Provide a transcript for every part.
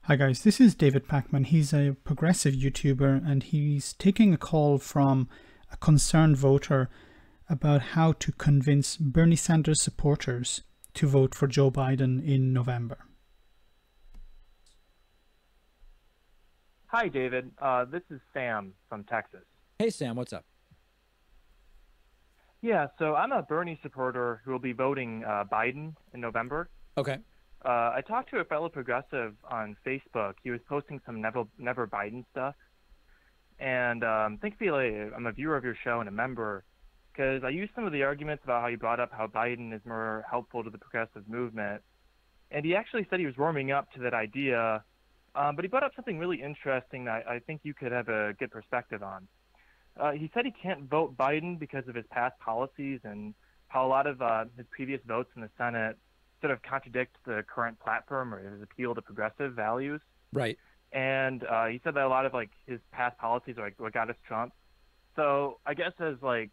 Hi guys, this is David Pakman. He's a progressive YouTuber and he's taking a call from a concerned voter about how to convince Bernie Sanders supporters to vote for Joe Biden in November. Hi, David. This is Sam from Texas. Hey, Sam, what's up? Yeah, so I'm a Bernie supporter who will be voting Biden in November. Okay. I talked to a fellow progressive on Facebook. He was posting some Never Biden stuff. And thankfully, I'm a viewer of your show and a member, because I used some of the arguments about how you brought up how Biden is more helpful to the progressive movement. And he actually said he was warming up to that idea, but he brought up something really interesting that I think you could have a good perspective on. He said he can't vote Biden because of his past policies and how a lot of his previous votes in the Senate sort of contradict the current platform or his appeal to progressive values. Right. And he said that a lot of like his past policies are like what got us Trump. So I guess as like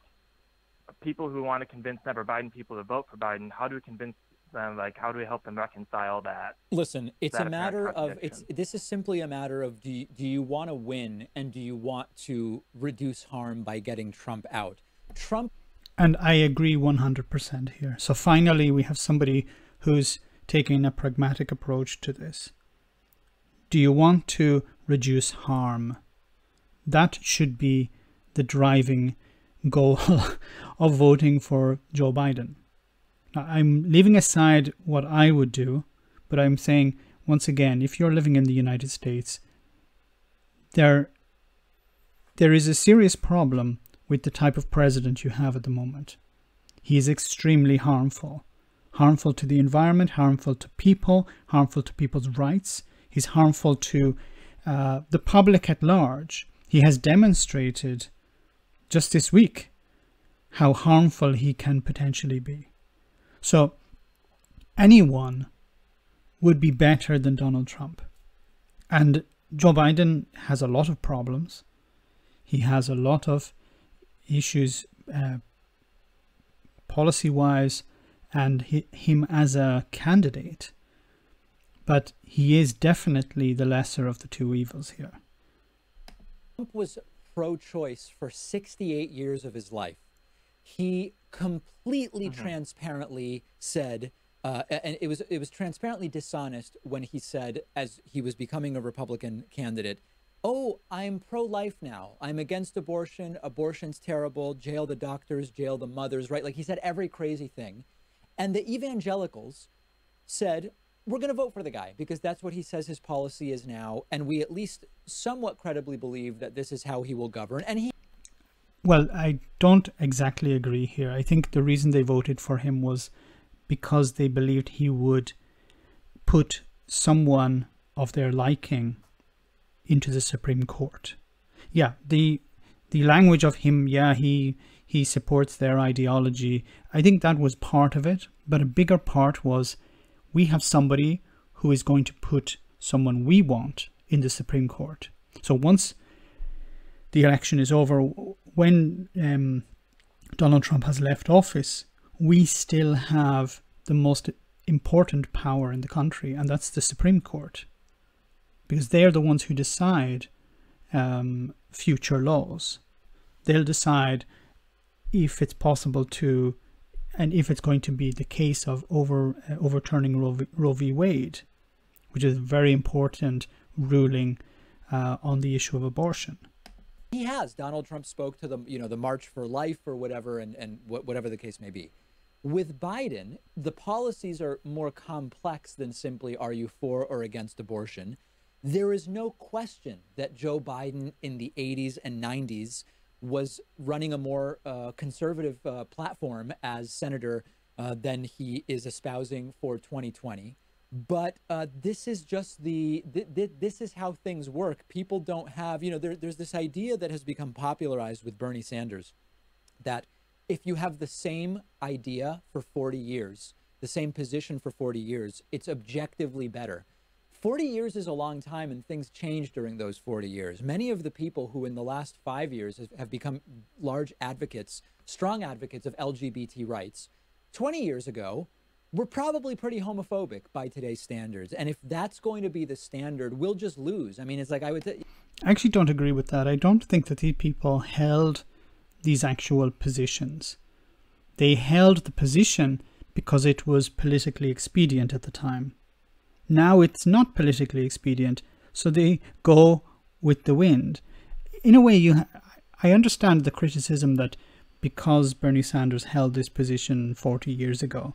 people who want to convince Never Biden people to vote for Biden, how do we convince them? Like, how do we help them reconcile that? Listen, it's that a matter of contradiction? this is simply a matter of do you want to win and do you want to reduce harm by getting Trump out? Trump. And I agree 100% here. So finally, we have somebody who's taking a pragmatic approach to this. Do you want to reduce harm? That should be the driving goal of voting for Joe Biden. Now, I'm leaving aside what I would do, but I'm saying, once again, if you're living in the United States, there is a serious problem with the type of president you have at the moment. He is extremely harmful. Harmful to the environment, harmful to people, harmful to people's rights. He's harmful to the public at large. He has demonstrated just this week how harmful he can potentially be. So anyone would be better than Donald Trump. And Joe Biden has a lot of problems. He has a lot of issues policy-wise, and him as a candidate, but he is definitely the lesser of the two evils here. Trump was pro-choice for 68 years of his life. He completely transparently said, and it was transparently dishonest when he said, as he was becoming a Republican candidate, oh, I'm pro-life now. I'm against abortion. Abortion's terrible. Jail the doctors, jail the mothers, right? Like he said every crazy thing. And the evangelicals said, we're going to vote for the guy because that's what he says his policy is now. And we at least somewhat credibly believe that this is how he will govern. And he... Well, I don't exactly agree here. I think the reason they voted for him was because they believed he would put someone of their liking into the Supreme Court. Yeah, the language of him, yeah, he supports their ideology. I think that was part of it, but a bigger part was we have somebody who is going to put someone we want in the Supreme Court. So once the election is over, when Donald Trump has left office, we still have the most important power in the country, and that's the Supreme Court, because they're the ones who decide future laws. They'll decide if it's possible to, and if it's going to be the case of overturning Roe v. Wade, which is a very important ruling on the issue of abortion. He has. Donald Trump spoke to the, the March for Life or whatever, and whatever the case may be. With Biden, the policies are more complex than simply are you for or against abortion. There is no question that Joe Biden in the 80s and 90s was running a more conservative platform as senator than he is espousing for 2020. But this is just this is how things work. People don't have, there's this idea that has become popularized with Bernie Sanders that if you have the same idea for 40 years, the same position for 40 years, it's objectively better. 40 years is a long time, and things change during those 40 years. Many of the people who in the last 5 years have become large advocates, strong advocates of LGBT rights, 20 years ago we're probably pretty homophobic by today's standards. And if that's going to be the standard, we'll just lose. I mean, it's like I actually don't agree with that. I don't think that these people held these actual positions. They held the position because it was politically expedient at the time. Now it's not politically expedient, so they go with the wind. In a way, I understand the criticism that because Bernie Sanders held this position 40 years ago,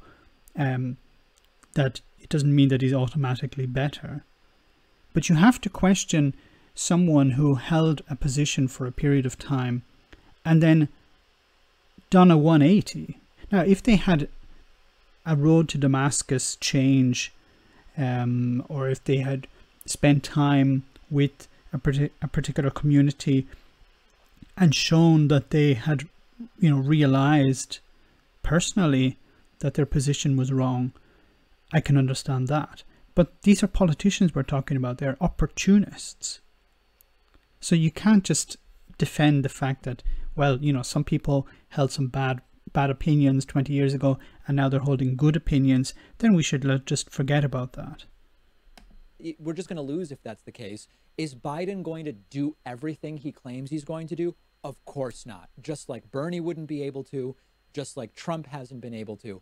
that it doesn't mean that he's automatically better. But you have to question someone who held a position for a period of time and then done a 180. Now, if they had a road to Damascus change, or if they had spent time with a particular community and shown that they had, realized personally that their position was wrong, I can understand that. But these are politicians we're talking about. They're opportunists. So you can't just defend the fact that, well, some people held some bad opinions 20 years ago and now they're holding good opinions. Then we should just forget about that. We're just going to lose if that's the case. Is Biden going to do everything he claims he's going to do? Of course not. Just like Bernie wouldn't be able to, just like Trump hasn't been able to.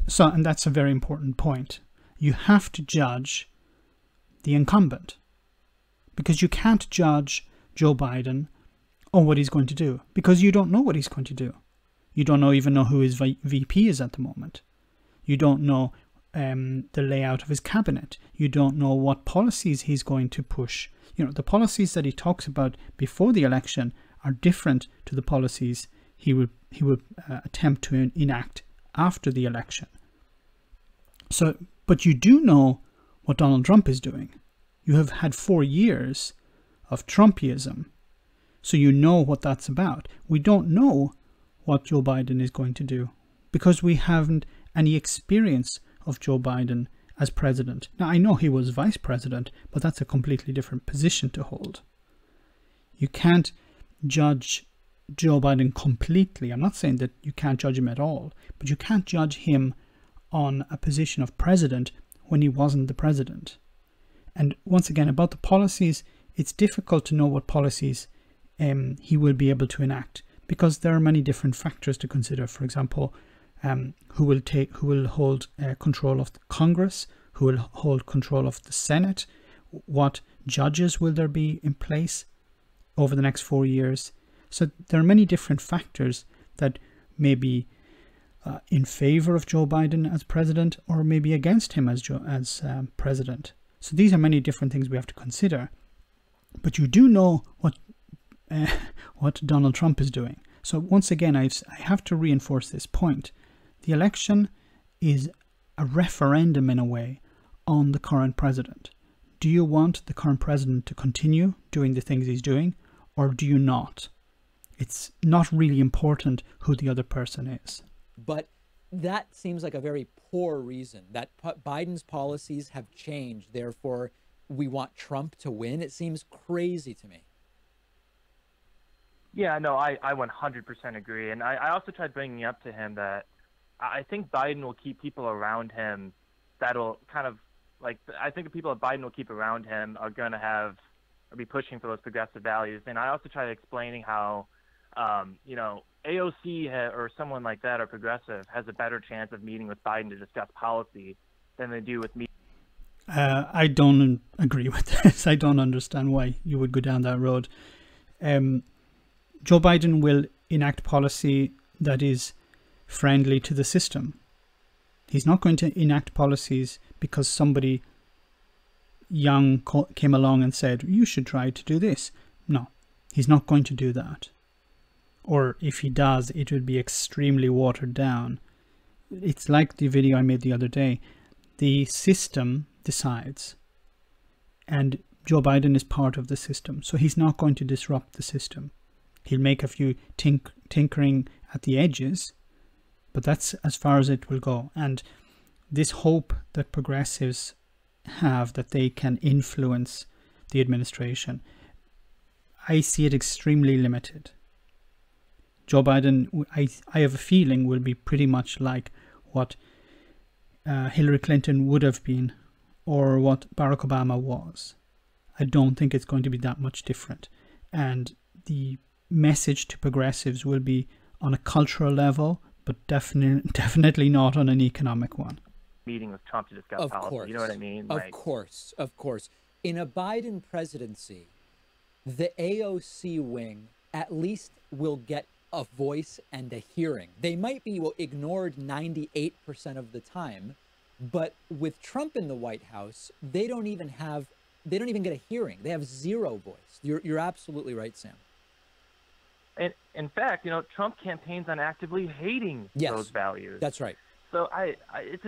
So and that's a very important point. You have to judge the incumbent, because you can't judge Joe Biden on what he's going to do, because you don't know what he's going to do. You don't even know who his VP is at the moment. You don't know the layout of his cabinet. You don't know what policies he's going to push. The policies that he talks about before the election are different to the policies he would attempt to enact after the election. So, but you do know what Donald Trump is doing. You have had 4 years of Trumpism, so you know what that's about. We don't know what Joe Biden is going to do because we haven't any experience of Joe Biden as president. Now, I know he was vice president, but that's a completely different position to hold. You can't judge Joe Biden completely. I'm not saying that you can't judge him at all, but you can't judge him on a position of president when he wasn't the president. And once again, about the policies, it's difficult to know what policies he will be able to enact, because there are many different factors to consider. For example, who will hold control of the Congress, who will hold control of the Senate, what judges will there be in place over the next 4 years. So there are many different factors that may be in favor of Joe Biden as president, or maybe against him as president. So these are many different things we have to consider. But you do know what Donald Trump is doing. So once again, I have to reinforce this point. The election is a referendum in a way on the current president. Do you want the current president to continue doing the things he's doing, or do you not? It's not really important who the other person is. But that seems like a very poor reason that Biden's policies have changed. Therefore, we want Trump to win. It seems crazy to me. Yeah, no, I 100% agree. And I also tried bringing up to him that I think Biden will keep people around him that'll kind of, like, I think the people that Biden will keep around him are going to have, or be pushing for those progressive values. And I also tried explaining how, AOC or someone like that, or progressive, has a better chance of meeting with Biden to discuss policy than they do with me. I don't agree with this. I don't understand why you would go down that road. Joe Biden will enact policy that is friendly to the system. He's not going to enact policies because somebody young came along and said, you should try to do this. No, he's not going to do that. Or if he does, it would be extremely watered down. It's like the video I made the other day. The system decides, and Joe Biden is part of the system, so he's not going to disrupt the system. He'll make a few tinkering at the edges, but that's as far as it will go. And this hope that progressives have that they can influence the administration, I see it extremely limited. Joe Biden, I have a feeling, will be pretty much like what Hillary Clinton would have been or what Barack Obama was. I don't think it's going to be that much different. And the message to progressives will be on a cultural level, but definitely not on an economic one. Meeting with Trump to discuss policy. You know what I mean? Of course. In a Biden presidency, the AOC wing at least will get a voice and a hearing. They might be ignored 98% of the time, but with Trump in the White House, they don't even get a hearing. They have zero voice. You're absolutely right, Sam. And in fact, Trump campaigns on actively hating those values. That's right. So it's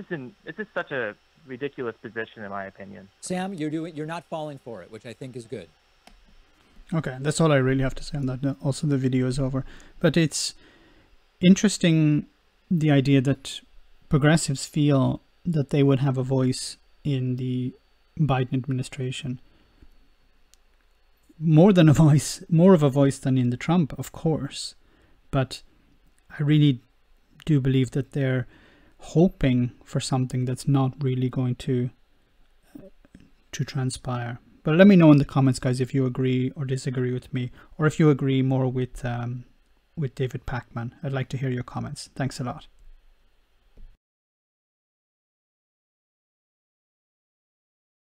just such a ridiculous position, in my opinion. Sam, you're not falling for it, which I think is good. Okay, that's all I really have to say on that. Also, the video is over. But it's interesting, the idea that progressives feel that they would have a voice in the Biden administration. More of a voice than in the Trump, of course. But I really do believe that they're hoping for something that's not really going to transpire. But let me know in the comments, guys, if you agree or disagree with me, or if you agree more with David Pakman. I'd like to hear your comments. Thanks a lot.